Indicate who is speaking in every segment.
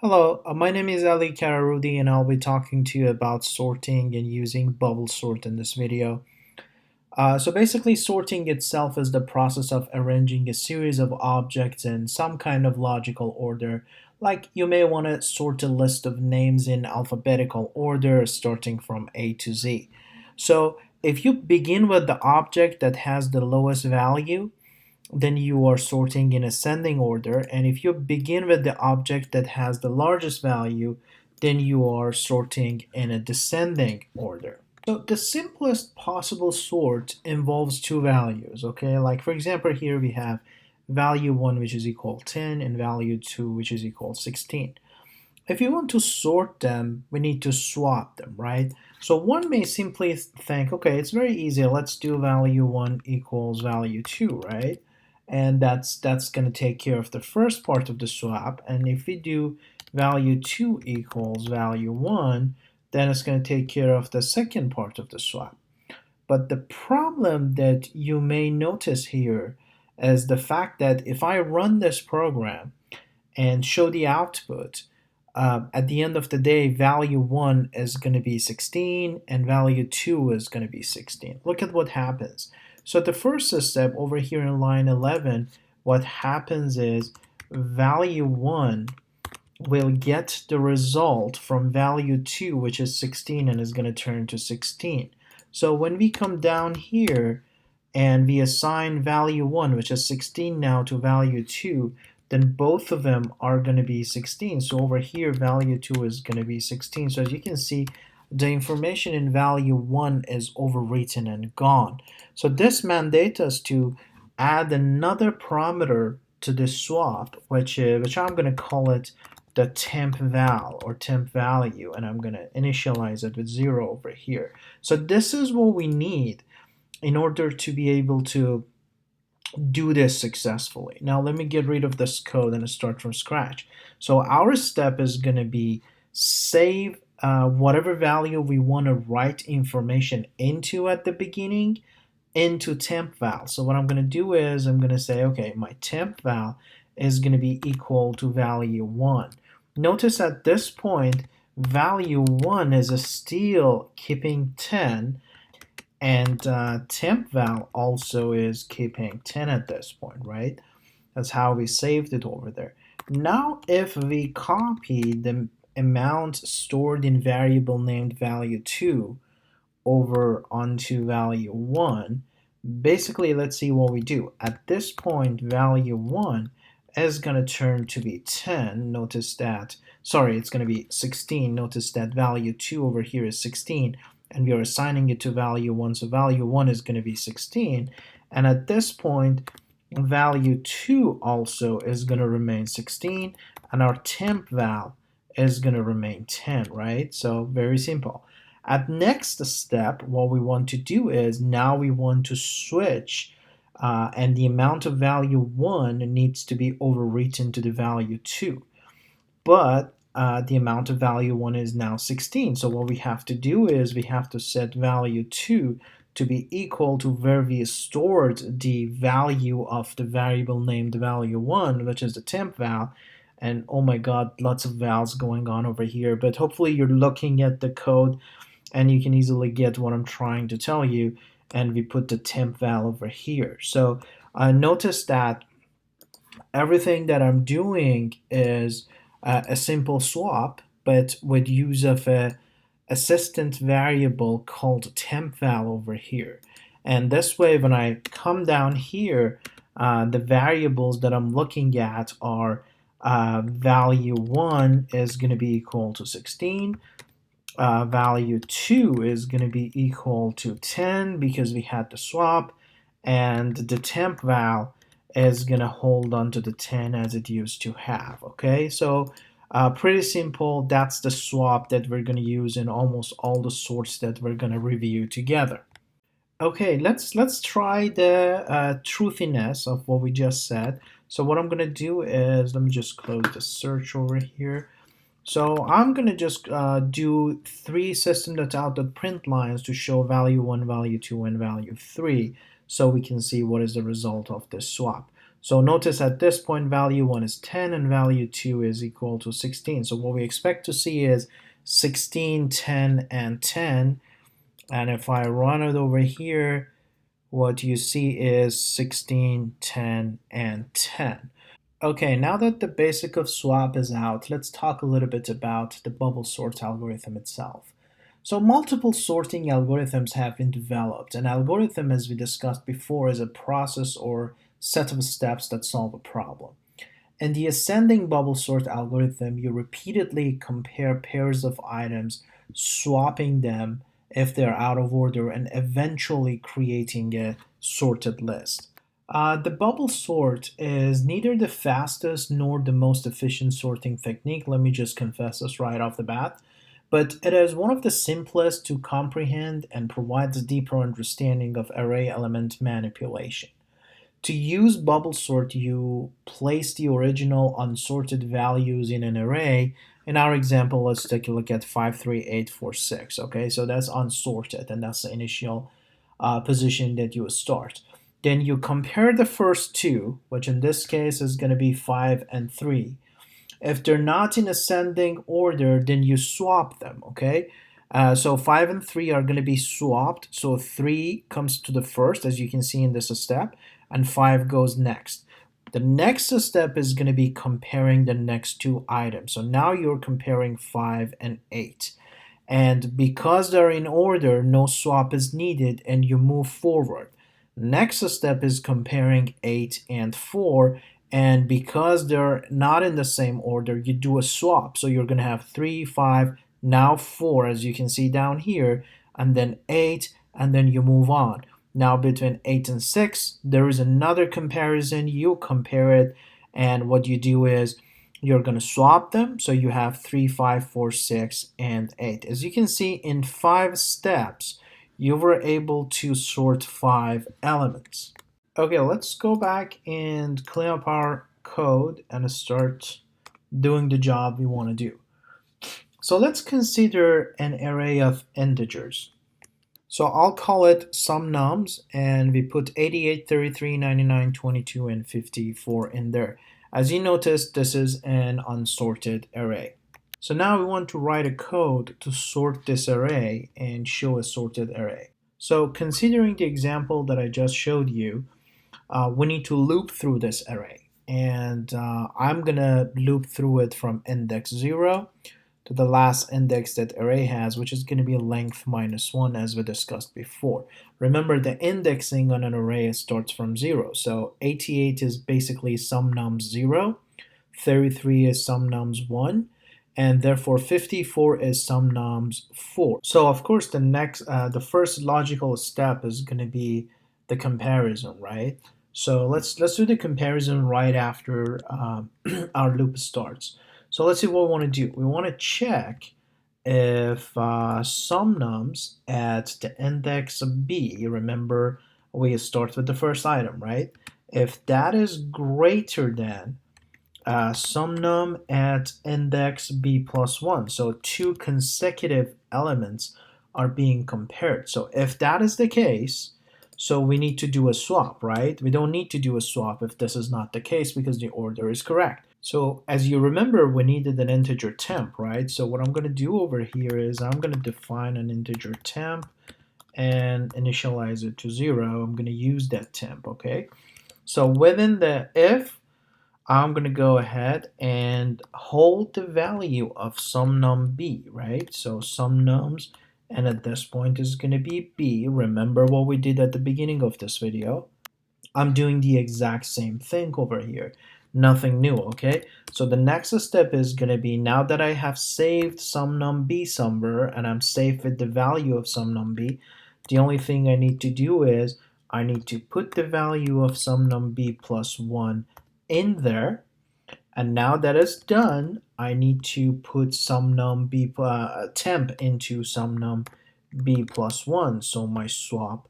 Speaker 1: Hello, my name is Ali Kararudi and I'll be talking to you about sorting and using bubble sort in this video. So basically sorting itself is the process of arranging a series of objects in some kind of logical order. Like you may want to sort a list of names in alphabetical order starting from A to Z. So if you begin with the object that has the lowest value, then you are sorting in ascending order. And if you begin with the object that has the largest value, then you are sorting in a descending order. So the simplest possible sort involves two values, okay? Like for example, here we have value 1 which is equal 10 and value 2 which is equal 16. If you want to sort them, we need to swap them, right? So one may simply think, okay, it's very easy. Let's do value 1 equals value 2, right? And that's going to take care of the first part of the swap. And if we do value 2 equals value 1, then it's going to take care of the second part of the swap. But the problem that you may notice here is the fact that if I run this program and show the output, at the end of the day, value 1 is going to be 16 and value 2 is going to be 16. Look at what happens. So the first step over here in line 11, what happens is value 1 will get the result from value 2, which is 16, and is going to turn to 16. So when we come down here and we assign value 1, which is 16 now, to value 2, then both of them are going to be 16. So over here, value 2 is going to be 16. So as you can see, the information in value 1 is overwritten and gone. So this mandates us to add another parameter to this swap, which I'm going to call it the temp val or temp value, and I'm going to initialize it with 0 over here. So this is what we need in order to be able to do this successfully. Now let me get rid of this code and start from scratch. So our step is going to be save whatever value we want to write information into at the beginning into temp val. So what I'm going to do is I'm going to say, okay, my temp val is going to be equal to value 1. Notice at this point, value 1 is still keeping 10, and temp val also is keeping 10 at this point, right? That's how we saved it over there. Now if we copy the amount stored in variable named value 2 over onto value 1, basically let's see what we do. At this point, value 1 is going to turn to be 10. Notice that, sorry, it's going to be 16. Notice that value 2 over here is 16, and we are assigning it to value 1, so value 1 is going to be 16. And at this point, value 2 also is going to remain 16, and our temp val is going to remain 10, right? So very simple. At next step, what we want to do is now we want to switch, and the amount of value 1 needs to be overwritten to the value 2. But the amount of value 1 is now 16. So what we have to do is we have to set value 2 to be equal to where we stored the value of the variable named value 1, which is the temp val. And oh my god, lots of vals going on over here, but hopefully you're looking at the code and you can easily get what I'm trying to tell you. And we put the temp val over here. So notice that everything that I'm doing is a simple swap, but with use of a assistant variable called temp val over here. And this way, when I come down here, the variables that I'm looking at are value 1 is going to be equal to 16. Value 2 is going to be equal to 10 because we had the swap, and the temp val is going to hold on to the 10 as it used to have. Okay, so pretty simple. That's the swap that we're going to use in almost all the sorts that we're going to review together. Okay, let's try the truthiness of what we just said. So what I'm going to do is, let me just close the search over here. So I'm going to just do 3 system.out.print lines to show value 1, value 2, and value 3, so we can see what is the result of this swap. So notice at this point value 1 is 10 and value 2 is equal to 16. So what we expect to see is 16, 10, and 10. And if I run it over here, what you see is 16, 10, and 10. Okay, now that the basic of swap is out, let's talk a little bit about the bubble sort algorithm itself. So multiple sorting algorithms have been developed. An algorithm, as we discussed before, is a process or set of steps that solve a problem. In the ascending bubble sort algorithm, you repeatedly compare pairs of items, swapping them if they're out of order, and eventually creating a sorted list. The bubble sort is neither the fastest nor the most efficient sorting technique. Let me just confess this right off the bat. But it is one of the simplest to comprehend and provides a deeper understanding of array element manipulation. To use bubble sort, you place the original unsorted values in an array. In our example, let's take a look at 5, 3, 8, 4, 6. Okay, so that's unsorted, and that's the initial position that you start. Then you compare the first two, which in this case is going to be 5 and 3. If they're not in ascending order, then you swap them, okay? So 5 and 3 are going to be swapped. So 3 comes to the first, as you can see in this step, and 5 goes next. The next step is going to be comparing the next two items. So now you're comparing 5 and 8. And because they're in order, no swap is needed, and you move forward. Next step is comparing 8 and 4, and because they're not in the same order, you do a swap. So you're going to have 3, 5, now 4, as you can see down here, and then 8, and then you move on. Now between 8 and 6, there is another comparison. You compare it, and what you do is you're going to swap them. So you have 3, 5, 4, 6, and 8. As you can see, in 5 steps, you were able to sort 5 elements. Okay, let's go back and clean up our code and start doing the job we want to do. So let's consider an array of integers. So I'll call it some nums, and we put 88, 33, 99, 22, and 54 in there. As you notice, this is an unsorted array. So now we want to write a code to sort this array and show a sorted array. So considering the example that I just showed you, we need to loop through this array. And I'm going to loop through it from index 0 to the last index that array has, which is going to be length minus 1, as we discussed before. Remember, the indexing on an array starts from 0. So 88 is basically some nums 0, 33 is some nums 1, and therefore 54 is some nums 4. So of course the first logical step is going to be the comparison, right? So let's do the comparison right after our loop starts. So let's see what we want to do. We want to check if some nums at the index b, remember we start with the first item, right? If that is greater than some num at index b plus 1, so two consecutive elements are being compared. So if that is the case, so we need to do a swap, right? We don't need to do a swap if this is not the case because the order is correct. So as you remember, we needed an integer temp, right? So what I'm going to do over here is I'm going to define an integer temp and initialize it to 0. I'm going to use that temp, okay? So within the if, I'm going to go ahead and hold the value of some num b, right? So some nums, and at this point is going to be b. Remember what we did at the beginning of this video. I'm doing the exact same thing over here. Nothing new, okay? So the next step is going to be, now that I have saved some num b somewhere and I'm safe with the value of some num b, the only thing I need to do is I need to put the value of some num b plus 1 in there, and now that is done, I need to put some num b temp into some num b plus 1, so my swap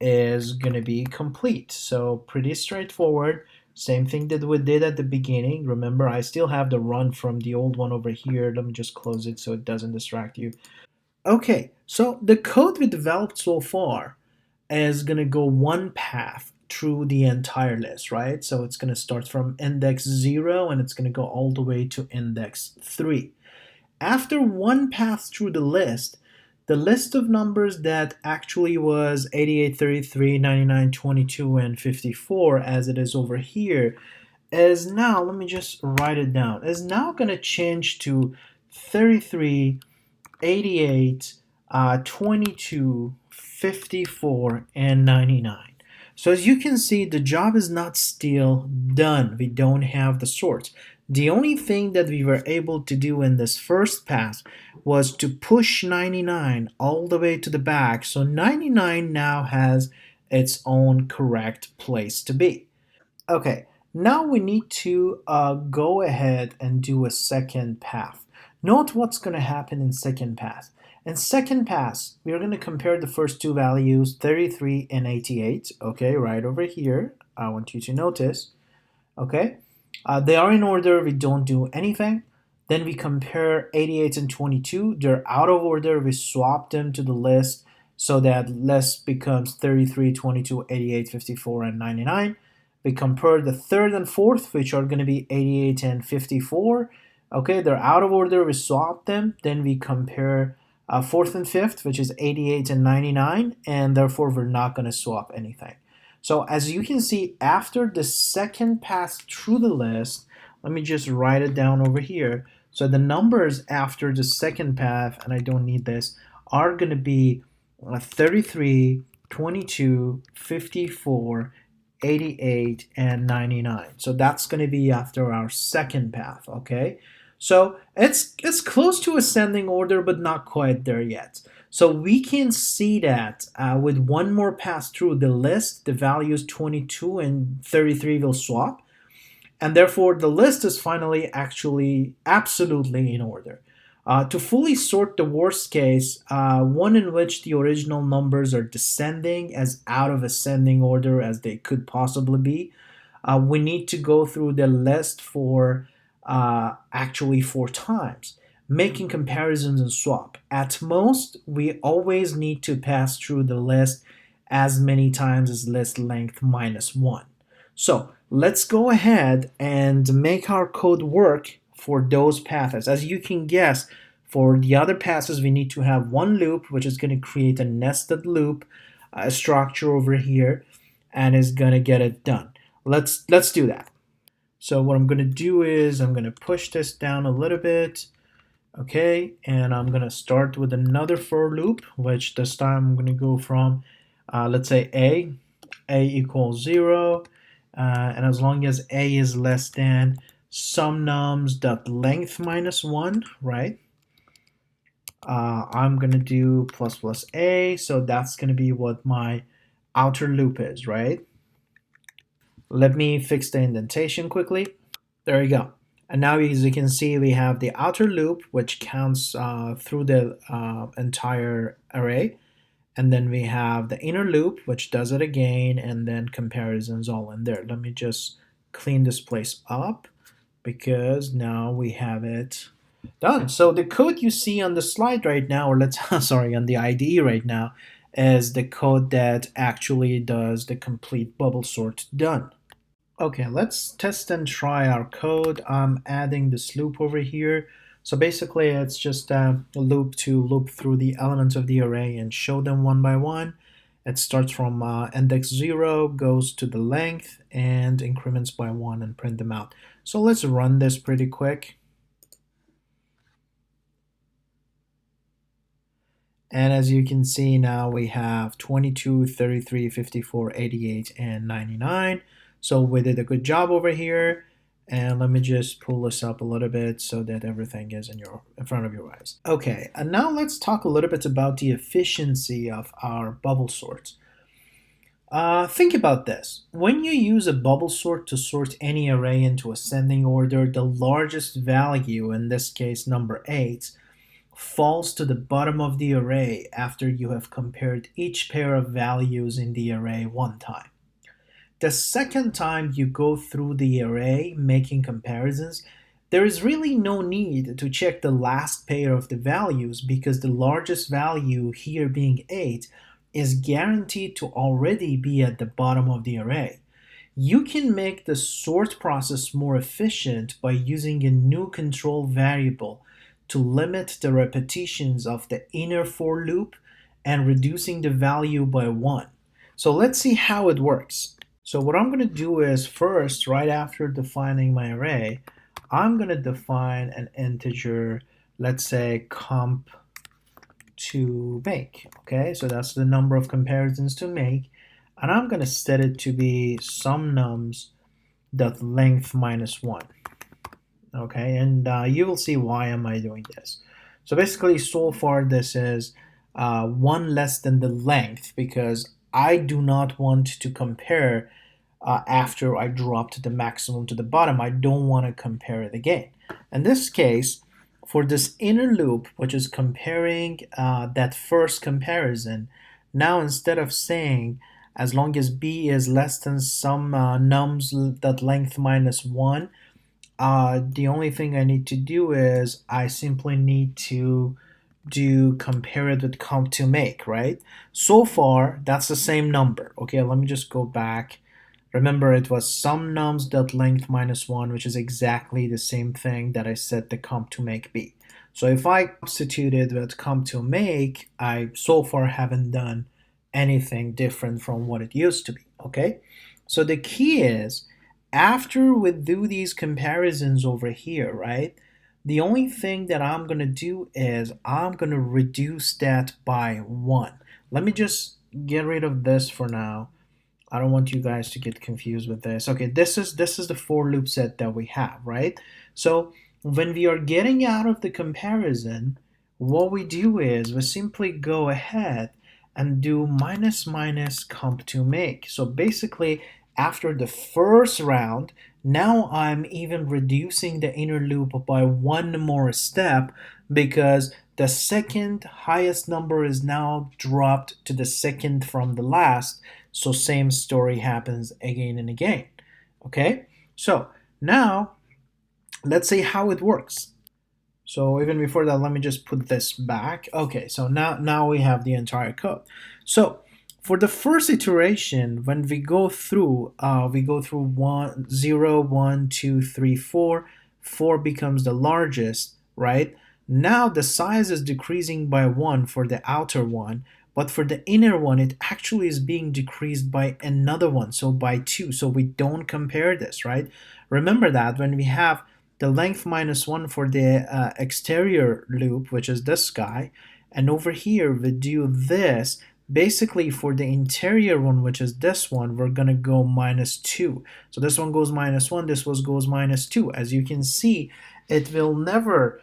Speaker 1: is going to be complete. So pretty straightforward. Same thing that we did at the beginning. Remember, I still have the run from the old one over here. Let me just close it so it doesn't distract you. Okay, so the code we developed so far is going to go one path through the entire list, right? So it's going to start from index 0 and it's going to go all the way to index 3. After one pass through the list of numbers that actually was 88, 33, 99, 22, and 54, as it is over here, is now, let me just write it down, is now going to change to 33, 88, 22, 54, and 99. So as you can see, the job is not still done. We don't have the sorts. The only thing that we were able to do in this first pass was to push 99 all the way to the back. So 99 now has its own correct place to be. Okay, now we need to go ahead and do a second path. Note what's going to happen in second pass. In second pass, we're going to compare the first two values, 33 and 88. Okay, right over here. I want you to notice. Okay, they are in order. We don't do anything. Then we compare 88 and 22. They're out of order. We swap them to the list so that list becomes 33, 22, 88, 54, and 99. We compare the third and fourth, which are going to be 88 and 54. Okay, they're out of order. We swap them. Then we compare fourth and fifth, which is 88 and 99, and therefore we're not going to swap anything. So as you can see, after the second pass through the list, let me just write it down over here. So the numbers after the second path, and I don't need this, are going to be 33, 22, 54, 88, and 99. So that's going to be after our second path, okay? So it's close to ascending order, but not quite there yet. So we can see that with one more pass through the list, the values 22 and 33 will swap. And therefore, the list is finally actually absolutely in order. To fully sort the worst case, one in which the original numbers are descending as out of ascending order as they could possibly be, we need to go through the list for actually 4 times, making comparisons and swap. At most, we always need to pass through the list as many times as list length minus 1. So let's go ahead and make our code work for those paths. As you can guess, for the other passes, we need to have one loop, which is going to create a nested loop structure over here, and is going to get it done. Let's do that. So what I'm going to do is I'm going to push this down a little bit, okay, and I'm going to start with another for loop, which this time I'm going to go from, let's say a equals 0, and as long as a is less than some nums dot length minus 1, right? I'm going to do plus plus a, so that's going to be what my outer loop is, right? Let me fix the indentation quickly. There you go. And now as you can see, we have the outer loop, which counts through the entire array. And then we have the inner loop, which does it again, and then comparisons all in there. Let me just clean this place up because now we have it done. So the code you see on the slide right now, or let's, sorry, on the IDE right now, is the code that actually does the complete bubble sort done. Okay, let's test and try our code. I'm adding this loop over here. So basically it's just a loop to loop through the elements of the array and show them one by one. It starts from index 0, goes to the length, and increments by 1 and print them out. So let's run this pretty quick. And as you can see now we have 22, 33, 54, 88, and 99. So we did a good job over here. And let me just pull this up a little bit so that everything is in front of your eyes. Okay, and now let's talk a little bit about the efficiency of our bubble sorts. Think about this. When you use a bubble sort to sort any array into ascending order, the largest value, in this case number 8, falls to the bottom of the array after you have compared each pair of values in the array one time. The second time you go through the array making comparisons, there is really no need to check the last pair of the values because the largest value, here being 8, is guaranteed to already be at the bottom of the array. You can make the sort process more efficient by using a new control variable to limit the repetitions of the inner for loop and reducing the value by 1. So let's see how it works. So what I'm going to do is first, right after defining my array, I'm going to define an integer, let's say comp to make. Okay, so that's the number of comparisons to make. And I'm going to set it to be some nums dot length minus 1. Okay, and you will see why am I doing this. So basically, so far this is 1 less than the length because I do not want to compare after I dropped the maximum to the bottom. I don't want to compare it again. In this case, for this inner loop, which is comparing that first comparison, now instead of saying as long as b is less than some nums that length minus 1, the only thing I need to do is I simply need to do compare it with comp to make, right? So far, that's the same number. Okay, let me just go back. Remember, it was some nums dot length minus 1, which is exactly the same thing that I set the comp to make be. So if I substituted with comp to make, I so far haven't done anything different from what it used to be, okay? So the key is, after we do these comparisons over here, right? The only thing that I'm going to do is I'm going to reduce that by 1. Let me just get rid of this for now. I don't want you guys to get confused with this. Okay, this is the for loop set that we have, right? So when we are getting out of the comparison, what we do is we simply go ahead and do minus minus comp to make. So basically, after the first round, now I'm even reducing the inner loop by 1 more step because the second highest number is now dropped to the second from the last. So same story happens again and again. Okay, so now let's see how it works. So even before that, let me just put this back. Okay, so now we have the entire code. So for the first iteration, when we go through 1, 0, 1, 2, 3, 4, 4 becomes the largest, right? Now the size is decreasing by 1 for the outer one, but for the inner one, it actually is being decreased by another one, so by 2. So we don't compare this, right? Remember that when we have the length minus 1 for the exterior loop, which is this guy, and over here we do this. Basically, for the interior one, which is this one, we're going to go minus 2. So this one goes minus 1, this one goes minus 2. As you can see, it will never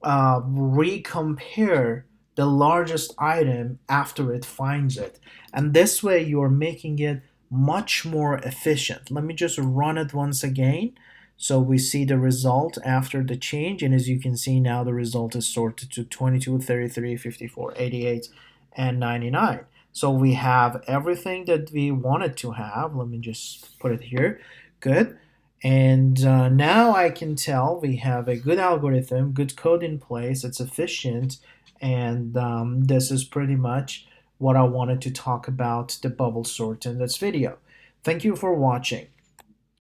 Speaker 1: recompare the largest item after it finds it. And this way, you're making it much more efficient. Let me just run it once again. So we see the result after the change, and as you can see now, the result is sorted to 22, 33, 54, 88, and 99. So we have everything that we wanted to have. Let me just put it here. Good. And now I can tell we have a good algorithm, good code in place. It's efficient, and this is pretty much what I wanted to talk about the bubble sort in this video. Thank you for watching.